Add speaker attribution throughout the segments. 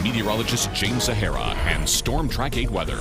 Speaker 1: Meteorologist James Sahara and Storm Track 8 weather.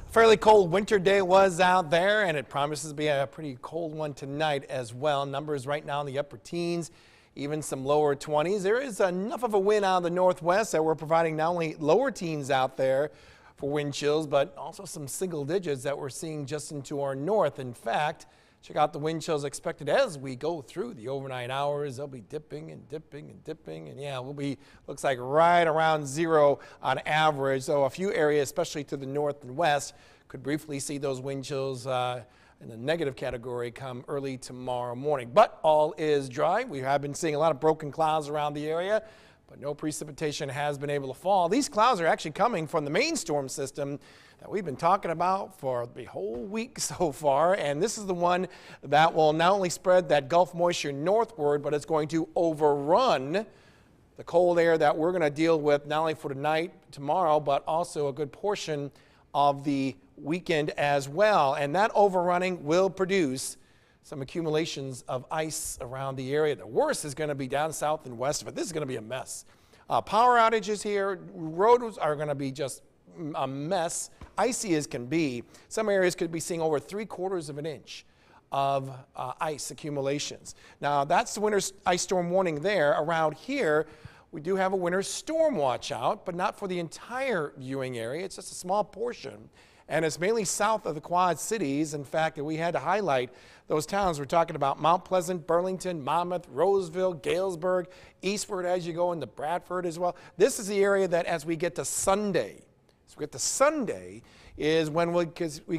Speaker 2: Fairly cold winter day was out there, and it promises to be a pretty cold one tonight as well. Numbers right now in the upper teens, even some lower 20s. There is enough of a wind out of the northwest that we're providing not only lower teens out there for wind chills, but also some single digits that we're seeing just into our north. In fact, check out the wind chills expected as we go through the overnight hours. They'll be dipping and dipping and dipping, and yeah, we'll be, looks like right around zero on average. So a few areas, especially to the north and west, could briefly see those wind chills in the negative category come early tomorrow morning. But all is dry. We have been seeing a lot of broken clouds around the area, but no precipitation has been able to fall. These clouds are actually coming from the main storm system that we've been talking about for the whole week so far, and this is the one that will not only spread that Gulf moisture northward, but it's going to overrun the cold air that we're going to deal with not only for tonight, tomorrow, but also a good portion of the weekend as well. And that overrunning will produce some accumulations of ice around the area. The worst is going to be down south and west of it. This is going to be a mess. Power outages here, roads are going to be just a mess, icy as can be. Some areas could be seeing over 3/4 of an inch of ice accumulations. Now that's the winter ice storm warning there. Around here, we do have a winter storm watch out, but not for the entire viewing area. It's just a small portion. And it's mainly south of the Quad Cities. In fact, we had to highlight those towns. We're talking about Mount Pleasant, Burlington, Monmouth, Roseville, Galesburg, eastward as you go into Bradford as well. This is the area that as we get to Sunday, is when we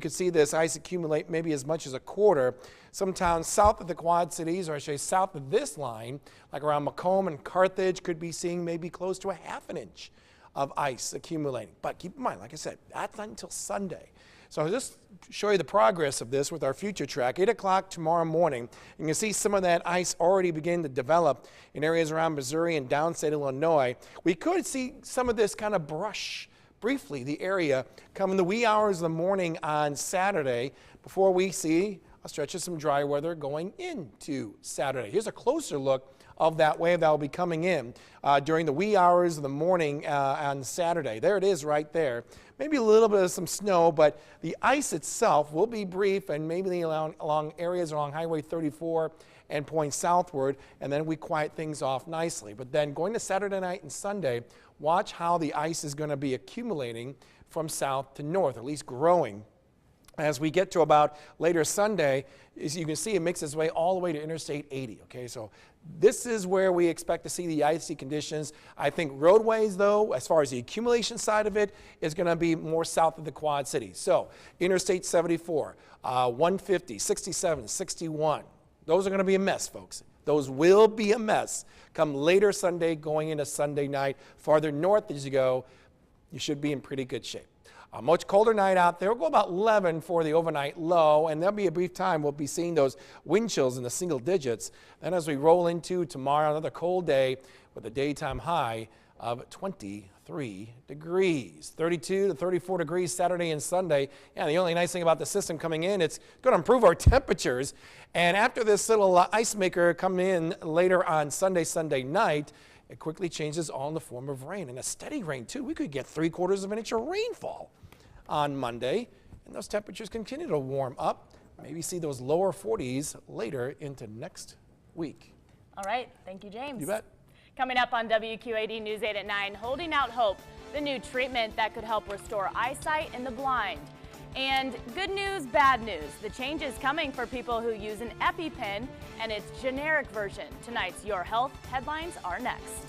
Speaker 2: could see this ice accumulate maybe as much as a quarter. Some towns south of the Quad Cities, or I should say south of this line, like around Macomb and Carthage, could be seeing maybe close to a half an inch of ice accumulating. But keep in mind, like I said, that's not until Sunday. So I'll just show you the progress of this with our future track. 8 o'clock tomorrow morning, you can see some of that ice already beginning to develop in areas around Missouri and downstate Illinois. We could see some of this kind of brush briefly the area come in the wee hours of the morning on Saturday before we see a stretch of some dry weather going into Saturday. Here's a closer look of that wave that will be coming in during the wee hours of the morning on Saturday. There it is right there. Maybe a little bit of some snow, but the ice itself will be brief and maybe along areas along Highway 34 and point southward, and then we quiet things off nicely. But then going to Saturday night and Sunday, watch how the ice is going to be accumulating from south to north, at least growing. As we get to about later Sunday, as you can see, it makes its way all the way to Interstate 80, okay? So this is where we expect to see the icy conditions. I think roadways, though, as far as the accumulation side of it, is going to be more south of the Quad Cities. So Interstate 74, 150, 67, 61, those are going to be a mess, folks. Those will be a mess come later Sunday going into Sunday night. Farther north as you go, you should be in pretty good shape. A much colder night out there. We'll go about 11 for the overnight low, and there'll be a brief time we'll be seeing those wind chills in the single digits. Then as we roll into tomorrow, another cold day with a daytime high of 23 degrees. 32 to 34 degrees Saturday and Sunday. Yeah, the only nice thing about the system coming in, it's going to improve our temperatures. And after this little ice maker come in later on Sunday night, it quickly changes all in the form of rain, and a steady rain too. We could get 3/4 of an inch of rainfall on Monday, and those temperatures continue to warm up. Maybe see those lower 40s later into next week.
Speaker 3: All right, thank you, James.
Speaker 2: You bet.
Speaker 3: Coming up on WQAD News 8 at 9, Holding Out Hope, the new treatment that could help restore eyesight in the blind. And good news, bad news. The change is coming for people who use an EpiPen and its generic version. Tonight's Your Health headlines are next.